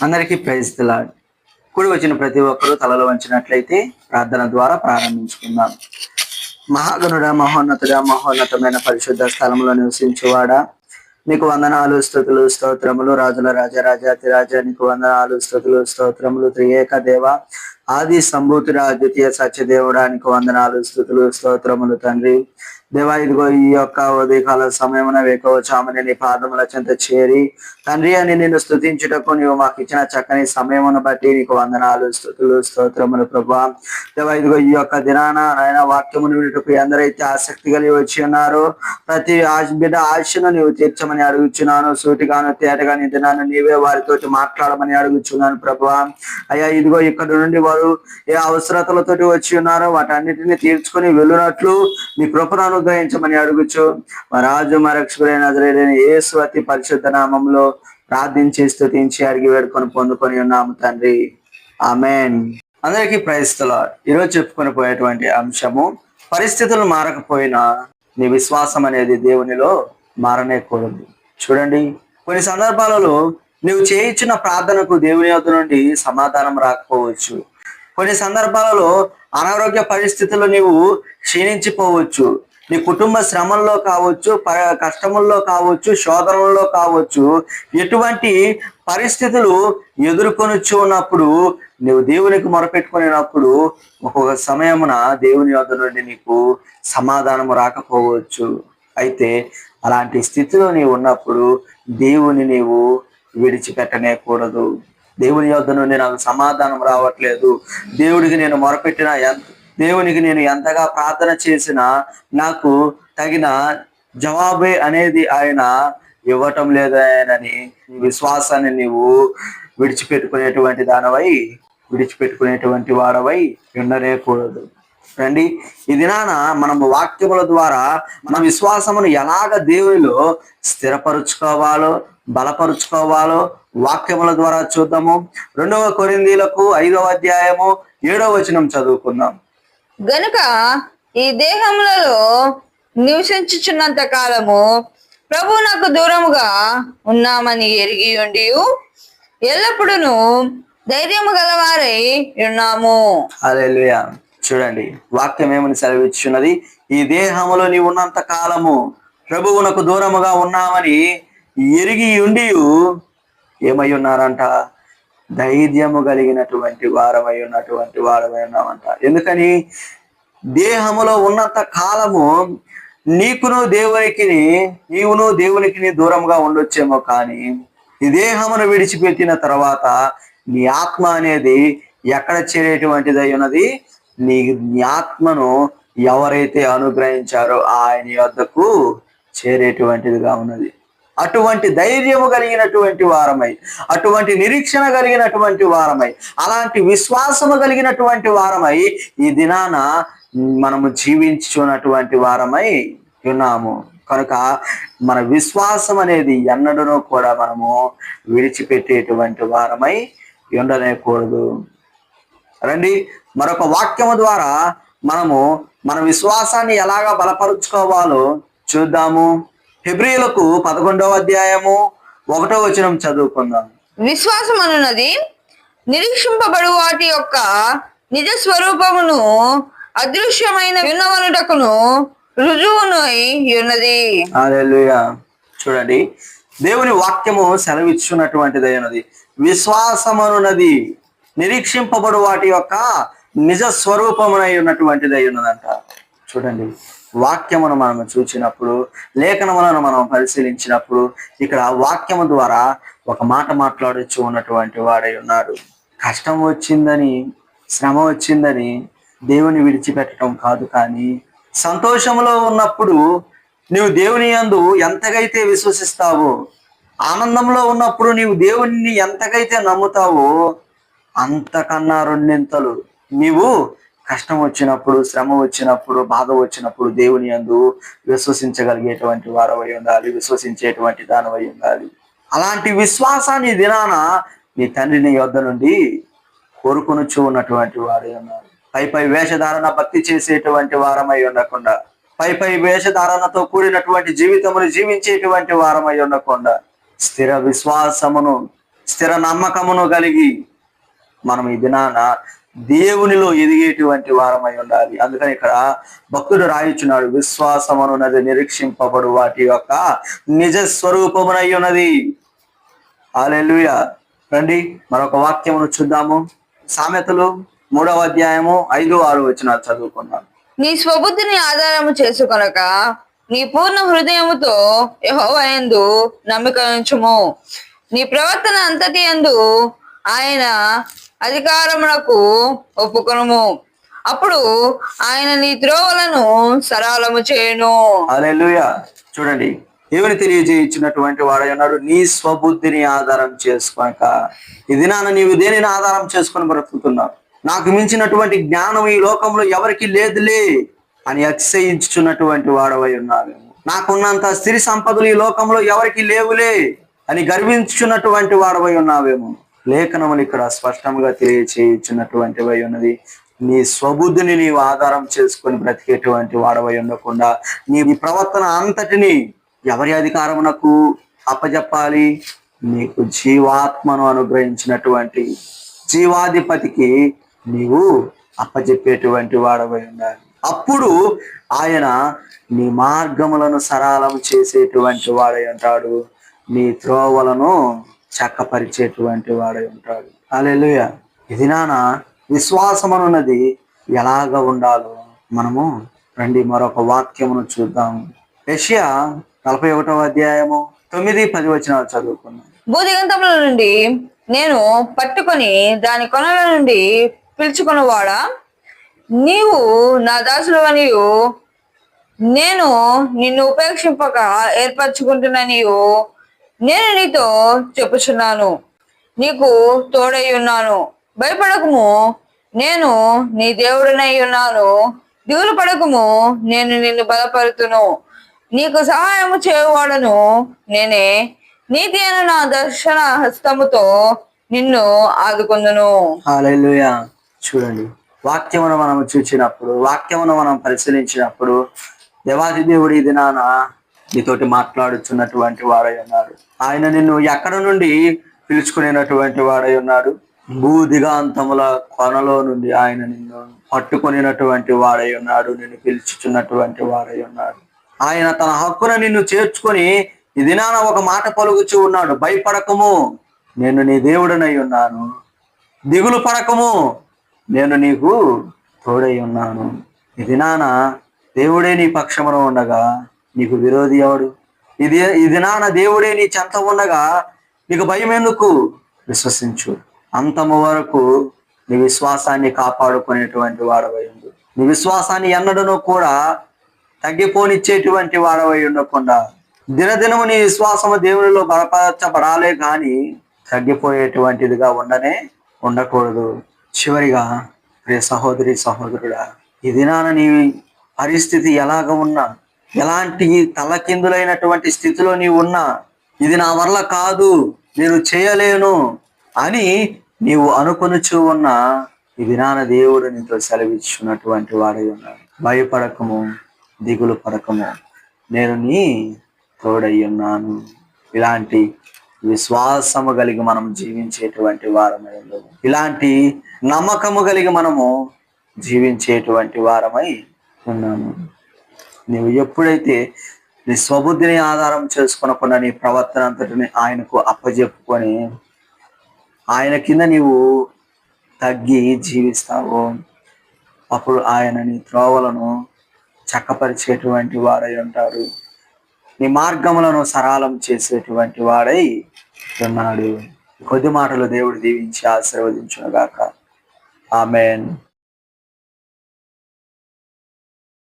అందరికీ praise the lord. కూడి వచ్చిన ప్రతి ఒక్కరూ తలలు వంచినట్లయితే ప్రార్థన ద్వారా ప్రారంభించుకుందాం. మహాగణుడా, మహోన్నతుడా, మహోన్నతమైన పరిశుద్ధ స్థలంలో నివసించేవాడా, నీకు వందనాలు, స్తుతులు, స్తోత్రములు. రాజుల రాజా, రాజాతి రాజా, నీకు వందనాలు, స్తుతులు, స్తోత్రములు. త్రియేక దేవ, ఆది సంభూతుడా, ద్వితీయ సత్యదేవుడా, నీకు వందనాలు, స్తుతులు, స్తోత్రములు. తండ్రి దేవా, ఇదిగో ఈ యొక్క ఉదయకాల సమయమున వేకోవచ్చామని నీ పాదముల చెంత చేరి తండ్రి అని నిన్ను స్తుతించుటకు నీవు మాకు ఇచ్చిన చక్కని సమయమును బట్టి నీకు వందనాలు, స్తుతులు, స్తోత్రములు. ప్రభా దేవా, ఇదిగో ఈ యొక్క దినాన నాయన వాక్యమును వినుటకు ఎందరైతే ఆసక్తి కలిగి వచ్చి ఉన్నారో ప్రతి బిడ్డ ఆశను నీవు తీర్చమని అడుగుచున్నాను. సూటిగాను తేటగాని దినాన్ని నీవే వారితోటి మాట్లాడమని అడుగుచున్నాను. ప్రభా అయ్యా, ఇదిగో ఇక్కడ నుండి వారు ఏ అవసరతలతోటి వచ్చి ఉన్నారో వాటన్నిటిని తీర్చుకొని వెళ్ళునట్లు నీ కృపను అనుగ్రహించమని అడుగుచు మా రాజు మా రక్షకుడైన నజరేయుడైన యేసు అతి పరిశుద్ధ నామంలో ప్రార్థించి స్తుతించి అడిగి వేడుకొని పొందుకొని ఉన్నాము తండ్రి. ఆమేన్. అందరికీ ప్రైజ్ ది లార్డ్. ఈరోజు చెప్పుకొని పోయేటువంటి అంశము, పరిస్థితులు మారకపోయినా నీ విశ్వాసం అనేది దేవునిలో మారనేకూడదు. చూడండి, కొన్ని సందర్భాలలో నువ్వు చేయించిన ప్రార్థనకు దేవుని యొద్ద నుండి సమాధానం రాకపోవచ్చు. కొన్ని సందర్భాలలో అనారోగ్య పరిస్థితుల్లో నీవు క్షీణించిపోవచ్చు. నీ కుటుంబ శ్రమల్లో కావచ్చు, కష్టముల్లో కావచ్చు, శోధనల్లో కావచ్చు, ఎటువంటి పరిస్థితులు ఎదుర్కొనొచ్చు ఉన్నప్పుడు నువ్వు దేవునికి మొరపెట్టుకునేటప్పుడు ఒక్కొక్క సమయమున దేవుని వద్ద నుండి నీకు సమాధానం రాకపోవచ్చు. అయితే అలాంటి స్థితిలో నీవు ఉన్నప్పుడు దేవుని నీవు విడిచిపెట్టనేకూడదు. దేవుని యొద్ద నుండి నాకు సమాధానం రావట్లేదు, దేవునికి నేను ఎంతగా ప్రార్థన చేసినా నాకు తగిన జవాబే అనేది ఆయన ఇవ్వటం లేదనని విశ్వాసాన్ని నీవు విడిచిపెట్టుకునేటువంటి వాడవై ఉండనేకూడదు. రండి, ఈ దినాన మనము వాక్యముల ద్వారా మన విశ్వాసమును ఎలాగ దేవునిలో స్థిరపరుచుకోవాలో, బలపరుచుకోవాలో వాక్యముల ద్వారా చూద్దాము. 2వ కొరింథీయులకు 5వ అధ్యాయము 7వ వచనం చదువుకుందాం. గనుక ఈ దేహములలో నివసించుచున్నంత కాలము ప్రభు నాకు దూరముగా ఉన్నామని ఎరిగి ఉండి ఎల్లప్పుడూ ధైర్యము గలవారై ఉన్నాము. హల్లెలూయా. చూడండి, వాక్యం ఏమని సెలవిచ్చున్నది? ఈ దేహములో నీవు ఉన్నంత కాలము ప్రభువునకు దూరముగా ఉన్నామని ఎరిగి ఉండి ఏమై ఉన్నారంట? ధైర్యము కలిగినటువంటి వారమై ఉన్నామంట. ఎందుకని? దేహములో ఉన్నంత కాలము నీవును దేవునికి దూరంగా ఉండొచ్చేమో, కానీ ఈ దేహమును విడిచిపెట్టిన తర్వాత నీ ఆత్మ అనేది ఎక్కడ చేరేటువంటిదై ఉన్నది? నీ ఆత్మను ఎవరైతే అనుగ్రహించారో ఆయన యొద్దకు చేరేటువంటిదిగా ఉన్నది. అటువంటి ధైర్యము కలిగినటువంటి వారమై, అటువంటి నిరీక్షణ కలిగినటువంటి వారమై, అలాంటి విశ్వాసము కలిగినటువంటి వారమై ఈ దినాన మనము జీవించున్నటువంటి వారమై ఉన్నాము. కనుక మన విశ్వాసం అనేది ఎన్నడూ కూడా మనము విడిచిపెట్టేటువంటి వారమై ఉండనేకూడదు. రండి, మరొక వాక్యము ద్వారా మనము మన విశ్వాసాన్ని ఎలాగా బలపరుచుకోవాలో చూద్దాము. హెబ్రీయులకు 11వ అధ్యాయము 1వ వచనం చదువుకుందాం. విశ్వాసం అనున్నది నిరీక్షింపబడు వాటి యొక్క నిజ స్వరూపమును అదృశ్యమైన విన్నవనుటకును రుజువునై ఉన్నది. హల్లెలూయా. చూడండి, దేవుని వాక్యము సెలవిచ్చున్నటువంటిదై ఉన్నది. విశ్వాసమనున్నది నిరీక్షింపబడు వాటి యొక్క నిజ స్వరూపమునై ఉన్నటువంటిదై ఉన్నదంట. చూడండి, వాక్యమును మనం చూచినప్పుడు, లేఖనములను మనం పరిశీలించినప్పుడు ఇక్కడ వాక్యము ద్వారా ఒక మాట మాట్లాడొచ్చు ఉన్నటువంటి వాడై ఉన్నాడు. కష్టం వచ్చిందని, శ్రమ వచ్చిందని దేవుని విడిచిపెట్టడం కాదు, కానీ సంతోషంలో ఉన్నప్పుడు నీవు దేవుని యందు ఎంతగైతే విశ్వసిస్తావో, ఆనందంలో ఉన్నప్పుడు నీవు దేవుని ఎంతగైతే నమ్ముతావో అంతకన్నా రెండింతలు నీవు కష్టం వచ్చినప్పుడు, శ్రమ వచ్చినప్పుడు, బాధ వచ్చినప్పుడు దేవుని యందు విశ్వసించగలిగేటువంటి వారవై ఉండాలి, విశ్వసించేటువంటి దానవై ఉండాలి. అలాంటి విశ్వాసాన్ని దినాన నీ తండ్రి నీ యొద్ద నుండి కోరుకొనుచూ ఉన్నటువంటి వారై ఉన్నారు. పై వేషధారణ భక్తి చేసేటువంటి వారమై ఉండకుండా, పై వేషధారణతో కూడినటువంటి జీవితమును జీవించేటువంటి వారమై ఉండకుండా స్థిర విశ్వాసమును స్థిర నమ్మకమును కలిగి మనం ఈ దినాన దేవునిలో ఎదిగేటువంటి వారమై ఉండాలి. అందుకని ఇక్కడ భక్తుడు రాయిచున్నాడు, విశ్వాసమనున్నది నిరీక్షింపబడు వాటి యొక్క నిజ స్వరూపమునై ఉన్నది. హల్లెలూయా. రండి మరొక వాక్యమును చూద్దాము. సామెతలు 3వ అధ్యాయము 5-6 వచనాలు చదువుకున్నాం. నీ స్వబుద్ధిని ఆధారము చేసుకొనక నీ పూర్ణ హృదయముతో యెహోవా యందు నమ్మిక ఉంచుము. నీ ప్రవర్తన అంతటి యందు ఆయన అధికారమునకు ఒప్పుకొనుము. అప్పుడు ఆయన నీ త్రోవలను సరళము చేయును. హల్లెలూయా. చూడండి, దేవుని తెలియజేయించినటువంటి వాడై ఉన్నాడు. నీ స్వబుద్ధిని ఆధారం చేసుకోక, ఇది నాన్న నీవు దేనిని ఆధారం చేసుకొని బ్రతుకుతున్నావు? నాకు మించినటువంటి జ్ఞానం ఈ లోకంలో ఎవరికి లేదులే అని అతిశయించుచున్నటువంటి వాడవై ఉన్నావేమో. నాకున్నంత స్త్రీ సంపదలు ఈ లోకంలో ఎవరికి లేవులే అని గర్వించుచున్నటువంటి వాడవై ఉన్నావేమో. లేఖనములు ఇక్కడ స్పష్టంగా తెలియచేయుచున్నటువంటివై ఉన్నది. నీ స్వబుద్ధిని నీవు ఆధారం చేసుకొని బ్రతికేటువంటి వాడవై ఉండకుండా నీ ప్రవర్తన అంతటిని ఎవరి అధికారమునకు అప్పజెప్పాలి? నీకు జీవాత్మను అనుగ్రహించినటువంటి జీవాధిపతికి నీవు అప్పజెప్పేటువంటి వాడవై ఉండాలి. అప్పుడు ఆయన నీ మార్గములను సరళం చేసేటువంటి వాడై ఉంటాడు, నీ త్రోవలను చక్కపరిచేటువంటి వాడై ఉంటాడు. హల్లెలూయా. ఇది నాన్న విశ్వాసం అన్నది ఎలాగ ఉండాలో మనము రండి మరొక వాక్యమును చూద్దాం. యెషయా 41వ అధ్యాయము 9-10 వచనాలు చదువుకున్నాం. భూదిగంతముల నుండి నేను పట్టుకొని దాని కొనల నుండి పిలుచుకున్నవాడా, నీవు నా దాసులవనియు నేను నిన్ను ఉపేక్షింపక ఏర్పరచుకుంటున్నానియు నేను నీతో చెప్పుచున్నాను. నీకు తోడై ఉన్నాను, భయపడకుము, నేను నీ దేవుడినై ఉన్నాను. దిగులు పడకుము, నేను నిన్ను బలపరుతును. నీకు సహాయము చేయువాడను నేనే. నీతి అయిన నా దర్శన హస్తముతో నిన్ను ఆదుకొందును. హల్లెలూయా. చూడండి, వాక్యమును మనం చూసినప్పుడు, వాక్యమును మనం పరిశీలించినప్పుడు దేవాది దేవుడు ఈ దినాన నీతోటి మాట్లాడుచున్నటువంటి వాడై ఉన్నాడు. ఆయన నిన్ను ఎక్కడ నుండి పిలుచుకునేటువంటి వాడై ఉన్నాడు? భూదిగాంతముల కొనలో నుండి ఆయన నిన్ను పట్టుకునేటువంటి వాడై ఉన్నాడు, నిన్ను పిలుచుచున్నటువంటి వాడై ఉన్నాడు. ఆయన తన హక్కున నిన్ను చేర్చుకొని ఈ దినాన ఒక మాట పలుకుచూ ఉన్నాడు, భయపడకము, నేను నీ దేవుడనై ఉన్నాను. దిగులు పడకము, నేను నీకు తోడై ఉన్నాను. ఈ దినాన దేవుడే నీ పక్షమున ఉండగా నీకు విరోధి ఎవడు? ఈ దినాన దేవుడే నీ చెంత ఉండగా నీకు భయం ఎందుకు? విశ్వసించు, అంతము వరకు నీ విశ్వాసాన్ని కాపాడుకునేటువంటి వాడవై ఉండు. నీ విశ్వాసాన్ని ఎన్నడను కూడా తగ్గిపోనిచ్చేటువంటి వాడవై ఉండకుండా దినదినము నీ విశ్వాసము దేవునిలో బలపరచబడాలే కానీ తగ్గిపోయేటువంటిదిగా ఉండకూడదు. చివరిగా ప్రియ సహోదరి సహోదరుడా, ఈ దినాన నీ పరిస్థితి ఎలాగ ఉన్నా, ఎలాంటి తలకిందులైనటువంటి స్థితిలో నీవు ఉన్నా, ఇది నా వల్ల కాదు, నేను చేయలేను అని నీవు అనుకొనుచూ ఉన్నా, ఈ దినాన దేవుడు నీతో సెలవిచ్చున్నటువంటి వాడై ఉన్నాడు. భయపడకము, దిగులు పడకము, నేను నీ తోడై ఉన్నాను. ఇలాంటి విశ్వాసము కలిగి మనం జీవించేటువంటి వారమై ఉండదు. ఇలాంటి నమ్మకము కలిగి మనము జీవించేటువంటి వారమై ఉన్నాము. నీవు ఎప్పుడైతే నీ స్వబుద్ధిని ఆధారం చేసుకునకుండా నీ ప్రవర్తన అంతటిని ఆయనకు అప్పజెప్పుకొని ఆయన కింద నీవు తగ్గి జీవిస్తావో, అప్పుడు ఆయన నీ త్రోవలను చక్కపరిచేటువంటి వాడై ఉంటాడు, నీ మార్గములను సరళం చేసేటువంటి వాడై ఉన్నాడు. కొద్ది మాటలు దేవుడు దీవించి ఆశీర్వదించునుగాక. ఆమేన్.